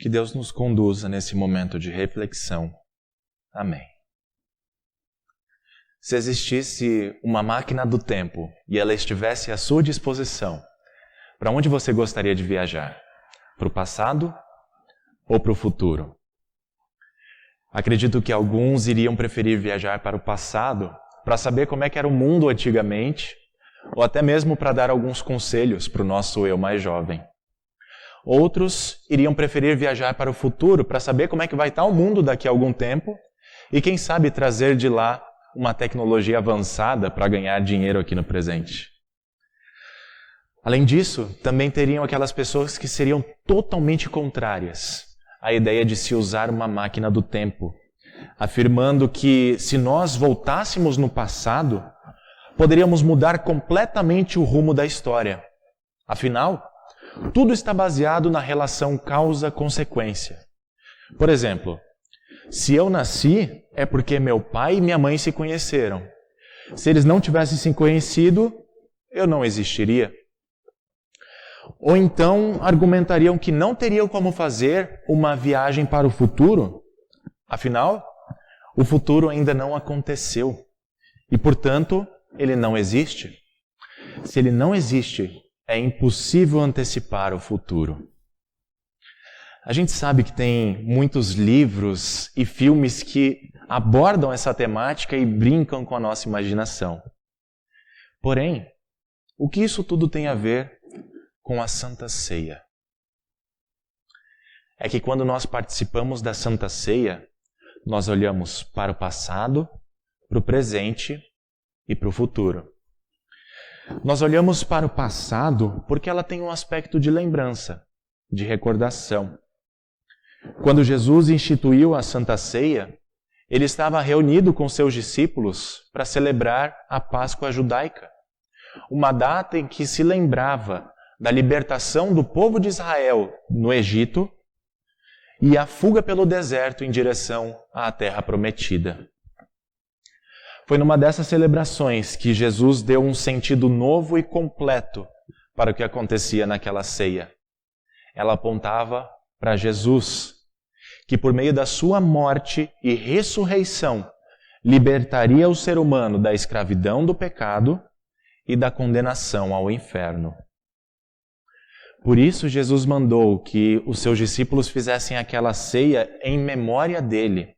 Que Deus nos conduza nesse momento de reflexão. Amém. Se existisse uma máquina do tempo e ela estivesse à sua disposição, para onde você gostaria de viajar? Para o passado ou para o futuro? Acredito que alguns iriam preferir viajar para o passado para saber como é que era o mundo antigamente, ou até mesmo para dar alguns conselhos para o nosso eu mais jovem. Outros iriam preferir viajar para o futuro para saber como é que vai estar o mundo daqui a algum tempo e quem sabe trazer de lá uma tecnologia avançada para ganhar dinheiro aqui no presente. Além disso, também teriam aquelas pessoas que seriam totalmente contrárias à ideia de se usar uma máquina do tempo, afirmando que se nós voltássemos no passado, poderíamos mudar completamente o rumo da história. Afinal, tudo está baseado na relação causa-consequência. Por exemplo, se eu nasci, é porque meu pai e minha mãe se conheceram. Se eles não tivessem se conhecido, eu não existiria. Ou então argumentariam que não teriam como fazer uma viagem para o futuro. Afinal, o futuro ainda não aconteceu. E, portanto, ele não existe. Se ele não existe, é impossível antecipar o futuro. A gente sabe que tem muitos livros e filmes que abordam essa temática e brincam com a nossa imaginação. Porém, o que isso tudo tem a ver com a Santa Ceia? É que quando nós participamos da Santa Ceia, nós olhamos para o passado, para o presente e para o futuro. Nós olhamos para o passado porque ela tem um aspecto de lembrança, de recordação. Quando Jesus instituiu a Santa Ceia, ele estava reunido com seus discípulos para celebrar a Páscoa judaica, uma data em que se lembrava da libertação do povo de Israel no Egito e a fuga pelo deserto em direção à Terra Prometida. Foi numa dessas celebrações que Jesus deu um sentido novo e completo para o que acontecia naquela ceia. Ela apontava para Jesus, que por meio da sua morte e ressurreição libertaria o ser humano da escravidão do pecado e da condenação ao inferno. Por isso Jesus mandou que os seus discípulos fizessem aquela ceia em memória dele.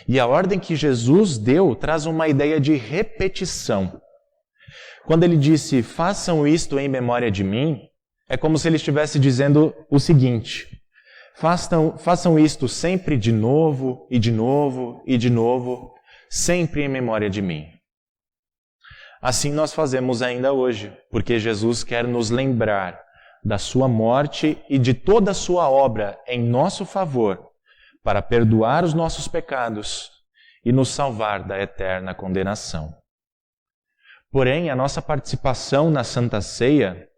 E a ordem que Jesus deu traz uma ideia de repetição. Quando ele disse, façam isto em memória de mim, é como se ele estivesse dizendo o seguinte, façam isto sempre de novo, e de novo, e de novo, sempre em memória de mim. Assim nós fazemos ainda hoje, porque Jesus quer nos lembrar da sua morte e de toda a sua obra em nosso favor, para perdoar os nossos pecados e nos salvar da eterna condenação. Porém, a nossa participação na Santa Ceia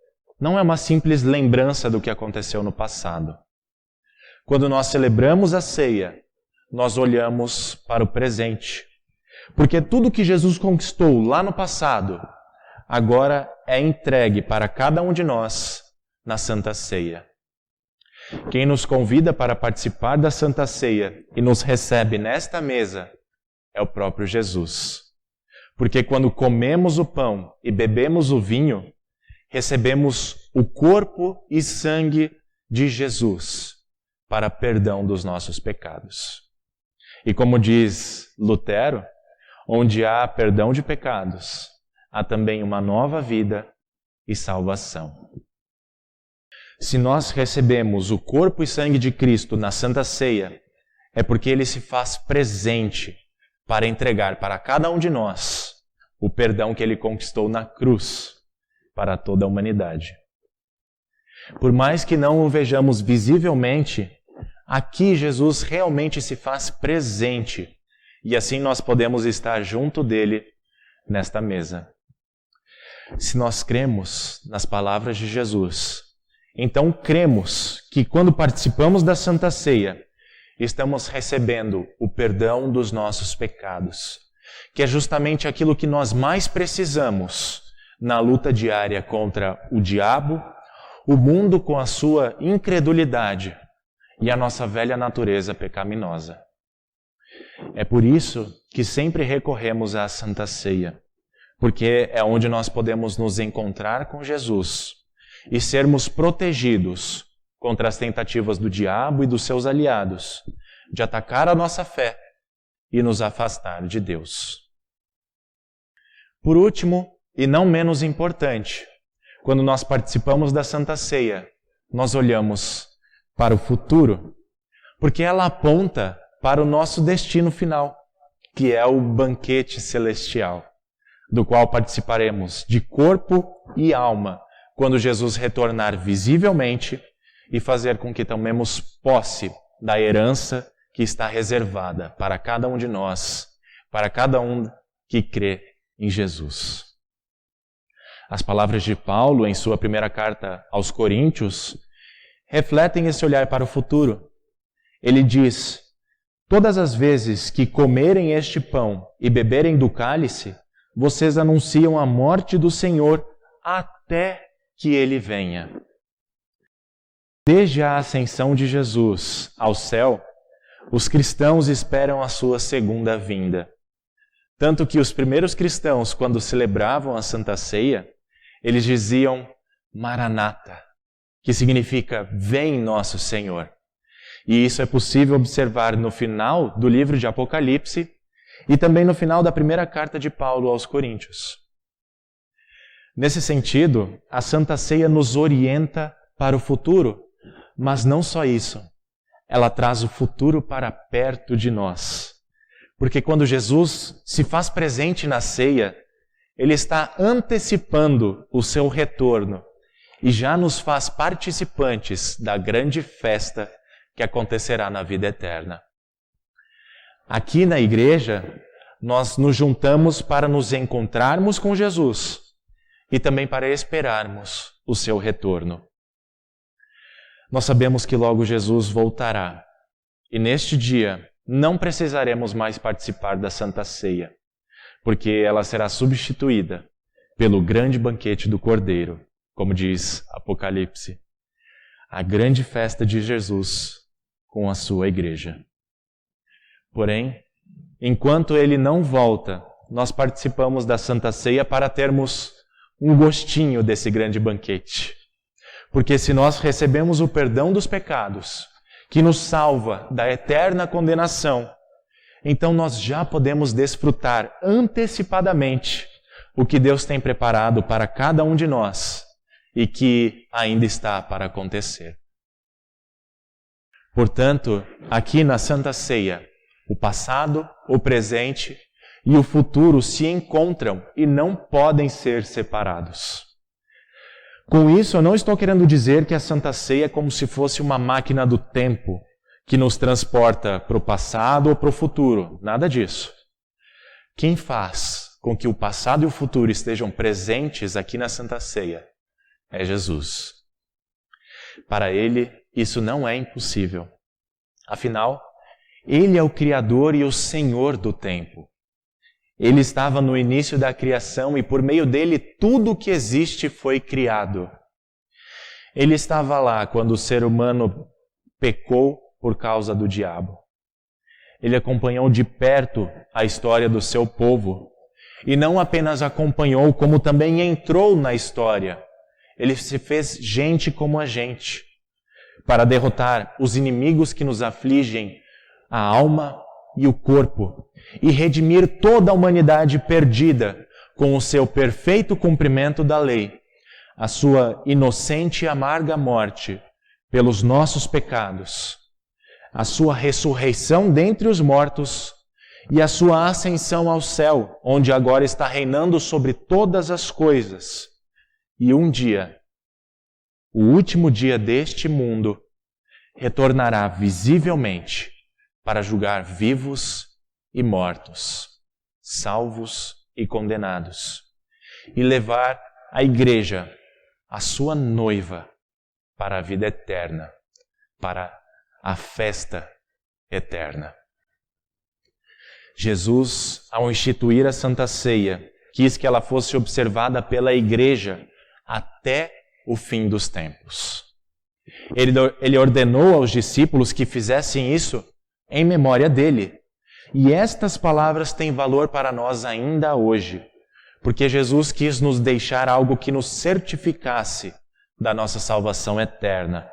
não é uma simples lembrança do que aconteceu no passado. Quando nós celebramos a ceia, nós olhamos para o presente, porque tudo que Jesus conquistou lá no passado, agora é entregue para cada um de nós na Santa Ceia. Quem nos convida para participar da Santa Ceia e nos recebe nesta mesa é o próprio Jesus. Porque quando comemos o pão e bebemos o vinho, recebemos o corpo e sangue de Jesus para perdão dos nossos pecados. E como diz Lutero, onde há perdão de pecados, há também uma nova vida e salvação. Se nós recebemos o corpo e sangue de Cristo na Santa Ceia, é porque Ele se faz presente para entregar para cada um de nós o perdão que Ele conquistou na cruz para toda a humanidade. Por mais que não o vejamos visivelmente, aqui Jesus realmente se faz presente e assim nós podemos estar junto dele nesta mesa. Se nós cremos nas palavras de Jesus, então cremos que quando participamos da Santa Ceia, estamos recebendo o perdão dos nossos pecados, que é justamente aquilo que nós mais precisamos na luta diária contra o diabo, o mundo com a sua incredulidade e a nossa velha natureza pecaminosa. É por isso que sempre recorremos à Santa Ceia, porque é onde nós podemos nos encontrar com Jesus e sermos protegidos contra as tentativas do diabo e dos seus aliados de atacar a nossa fé e nos afastar de Deus. Por último, e não menos importante, quando nós participamos da Santa Ceia, nós olhamos para o futuro, porque ela aponta para o nosso destino final, que é o banquete celestial, do qual participaremos de corpo e alma, quando Jesus retornar visivelmente e fazer com que tomemos posse da herança que está reservada para cada um de nós, para cada um que crê em Jesus. As palavras de Paulo em sua primeira carta aos Coríntios refletem esse olhar para o futuro. Ele diz: todas as vezes que comerem este pão e beberem do cálice, vocês anunciam a morte do Senhor até que ele venha. Desde a ascensão de Jesus ao céu, os cristãos esperam a sua segunda vinda. Tanto que os primeiros cristãos, quando celebravam a Santa Ceia, eles diziam Maranata, que significa vem nosso Senhor. E isso é possível observar no final do livro de Apocalipse e também no final da primeira carta de Paulo aos Coríntios. Nesse sentido, a Santa Ceia nos orienta para o futuro, mas não só isso. Ela traz o futuro para perto de nós. Porque quando Jesus se faz presente na ceia, ele está antecipando o seu retorno e já nos faz participantes da grande festa que acontecerá na vida eterna. Aqui na igreja, nós nos juntamos para nos encontrarmos com Jesus e também para esperarmos o seu retorno. Nós sabemos que logo Jesus voltará e neste dia não precisaremos mais participar da Santa Ceia, porque ela será substituída pelo grande banquete do Cordeiro, como diz Apocalipse, a grande festa de Jesus com a sua igreja. Porém, enquanto ele não volta, nós participamos da Santa Ceia para termos um gostinho desse grande banquete. Porque se nós recebemos o perdão dos pecados, que nos salva da eterna condenação, então nós já podemos desfrutar antecipadamente o que Deus tem preparado para cada um de nós e que ainda está para acontecer. Portanto, aqui na Santa Ceia, o passado, o presente e o futuro se encontram e não podem ser separados. Com isso, eu não estou querendo dizer que a Santa Ceia é como se fosse uma máquina do tempo que nos transporta para o passado ou para o futuro. Nada disso. Quem faz com que o passado e o futuro estejam presentes aqui na Santa Ceia é Jesus. Para ele, isso não é impossível. Afinal, ele é o Criador e o Senhor do tempo. Ele estava no início da criação e por meio dele tudo o que existe foi criado. Ele estava lá quando o ser humano pecou por causa do diabo. Ele acompanhou de perto a história do seu povo e não apenas acompanhou, como também entrou na história. Ele se fez gente como a gente, para derrotar os inimigos que nos afligem a alma e o corpo, e redimir toda a humanidade perdida com o seu perfeito cumprimento da lei, a sua inocente e amarga morte pelos nossos pecados, a sua ressurreição dentre os mortos e a sua ascensão ao céu, onde agora está reinando sobre todas as coisas. E um dia, o último dia deste mundo, retornará visivelmente para julgar vivos e mortos, salvos e condenados, e levar a igreja, a sua noiva, para a vida eterna, para a festa eterna. Jesus, ao instituir a Santa Ceia, quis que ela fosse observada pela igreja até o fim dos tempos. Ele ordenou aos discípulos que fizessem isso em memória dele. E estas palavras têm valor para nós ainda hoje, porque Jesus quis nos deixar algo que nos certificasse da nossa salvação eterna,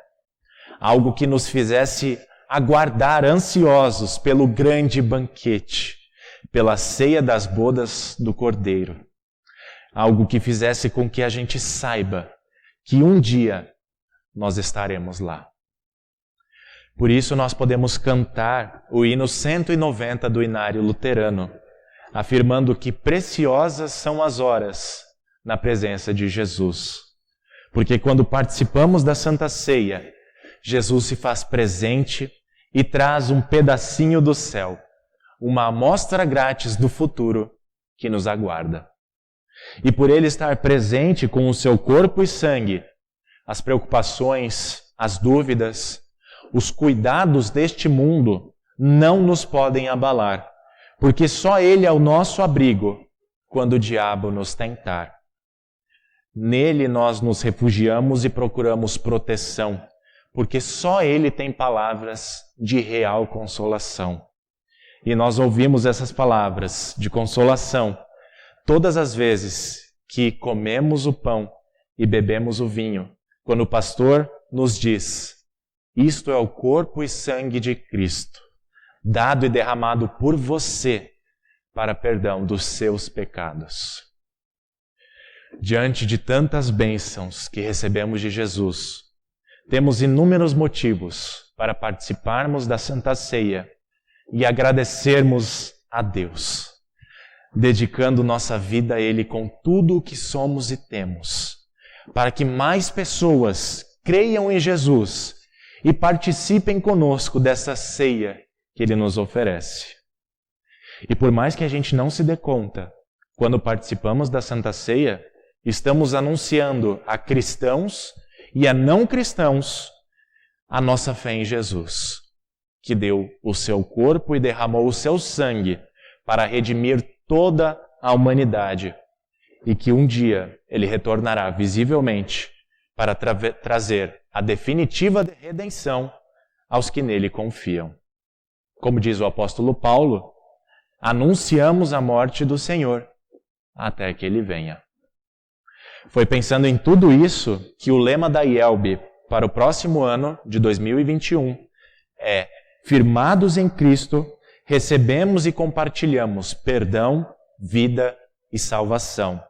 algo que nos fizesse aguardar ansiosos pelo grande banquete, pela ceia das bodas do Cordeiro, algo que fizesse com que a gente saiba que um dia nós estaremos lá. Por isso nós podemos cantar o hino 190 do Inário Luterano, afirmando que preciosas são as horas na presença de Jesus. Porque quando participamos da Santa Ceia, Jesus se faz presente e traz um pedacinho do céu, uma amostra grátis do futuro que nos aguarda. E por ele estar presente com o seu corpo e sangue, as preocupações, as dúvidas, os cuidados deste mundo não nos podem abalar, porque só ele é o nosso abrigo quando o diabo nos tentar. Nele nós nos refugiamos e procuramos proteção, porque só ele tem palavras de real consolação. E nós ouvimos essas palavras de consolação todas as vezes que comemos o pão e bebemos o vinho, quando o pastor nos diz: isto é o corpo e sangue de Cristo, dado e derramado por você para perdão dos seus pecados. Diante de tantas bênçãos que recebemos de Jesus, temos inúmeros motivos para participarmos da Santa Ceia e agradecermos a Deus, dedicando nossa vida a Ele com tudo o que somos e temos, para que mais pessoas creiam em Jesus e participem conosco dessa ceia que Ele nos oferece. E por mais que a gente não se dê conta, quando participamos da Santa Ceia, estamos anunciando a cristãos e a não cristãos a nossa fé em Jesus, que deu o seu corpo e derramou o seu sangue para redimir toda a humanidade e que um dia Ele retornará visivelmente para trazer a definitiva redenção aos que nele confiam. Como diz o apóstolo Paulo, anunciamos a morte do Senhor até que Ele venha. Foi pensando em tudo isso que o lema da IELB para o próximo ano de 2021 é: firmados em Cristo, recebemos e compartilhamos perdão, vida e salvação,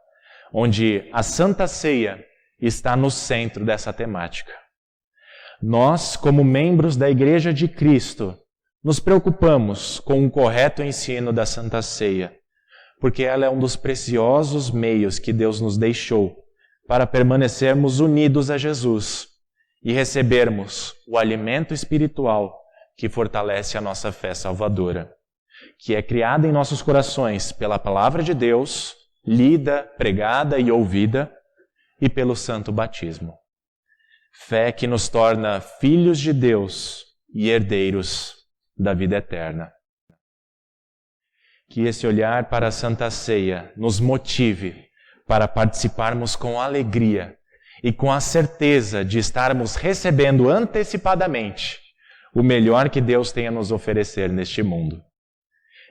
onde a Santa Ceia está no centro dessa temática. Nós, como membros da Igreja de Cristo, nos preocupamos com o correto ensino da Santa Ceia, porque ela é um dos preciosos meios que Deus nos deixou para permanecermos unidos a Jesus e recebermos o alimento espiritual que fortalece a nossa fé salvadora, que é criada em nossos corações pela Palavra de Deus, lida, pregada e ouvida, e pelo santo batismo. Fé que nos torna filhos de Deus e herdeiros da vida eterna. Que esse olhar para a Santa Ceia nos motive para participarmos com alegria e com a certeza de estarmos recebendo antecipadamente o melhor que Deus tem a nos oferecer neste mundo.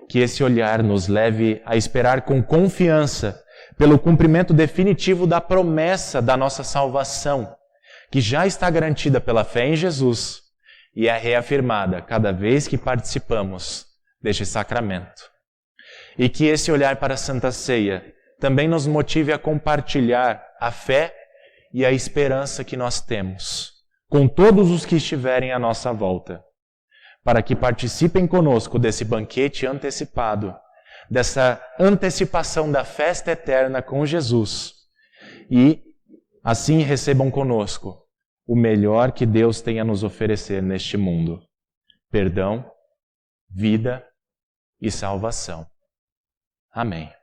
Que esse olhar nos leve a esperar com confiança pelo cumprimento definitivo da promessa da nossa salvação, que já está garantida pela fé em Jesus e é reafirmada cada vez que participamos deste sacramento. E que esse olhar para a Santa Ceia também nos motive a compartilhar a fé e a esperança que nós temos com todos os que estiverem à nossa volta, para que participem conosco desse banquete antecipado, dessa antecipação da festa eterna com Jesus, e assim recebam conosco o melhor que Deus tem a nos oferecer neste mundo: perdão, vida e salvação. Amém.